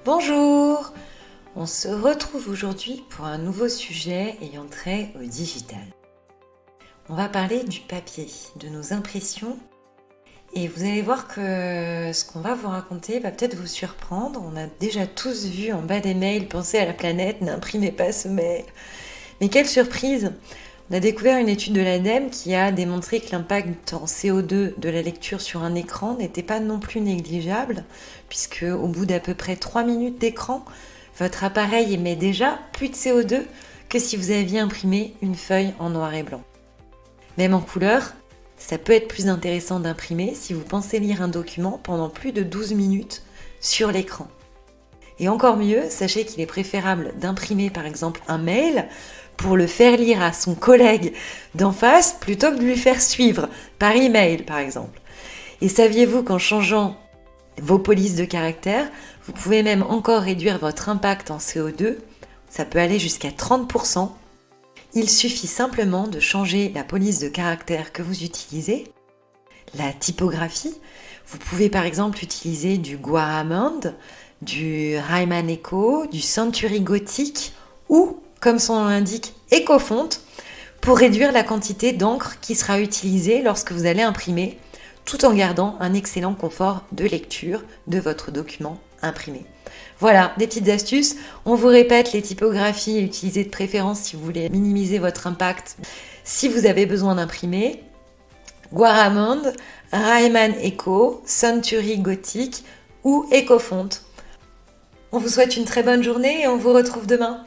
Bonjour! On se retrouve aujourd'hui pour un nouveau sujet ayant trait au digital. On va parler du papier, de nos impressions, et vous allez voir que ce qu'on va vous raconter va peut-être vous surprendre. On a déjà tous vu en bas des mails, pensez à la planète, n'imprimez pas ce mail. Mais quelle surprise! On a découvert une étude de l'ADEME qui a démontré que l'impact en CO2 de la lecture sur un écran n'était pas non plus négligeable, puisque au bout d'à peu près 3 minutes d'écran, votre appareil émet déjà plus de CO2 que si vous aviez imprimé une feuille en noir et blanc. Même en couleur, ça peut être plus intéressant d'imprimer si vous pensez lire un document pendant plus de 12 minutes sur l'écran. Et encore mieux, sachez qu'il est préférable d'imprimer par exemple un mail pour le faire lire à son collègue d'en face plutôt que de lui faire suivre par email par exemple. Et saviez-vous qu'en changeant vos polices de caractère, vous pouvez même encore réduire votre impact en CO2, ça peut aller jusqu'à 30%. Il suffit simplement de changer la police de caractère que vous utilisez, la typographie. Vous pouvez par exemple utiliser du Garamond, du Riemann Echo, du Century Gothic ou, comme son nom l'indique, EcoFont, pour réduire la quantité d'encre qui sera utilisée lorsque vous allez imprimer, tout en gardant un excellent confort de lecture de votre document imprimé. Voilà, des petites astuces. On vous répète les typographies utilisées de préférence si vous voulez minimiser votre impact. Si vous avez besoin d'imprimer, Garamond, Riemann Echo, Century Gothic ou EcoFont. On vous souhaite une très bonne journée et on vous retrouve demain.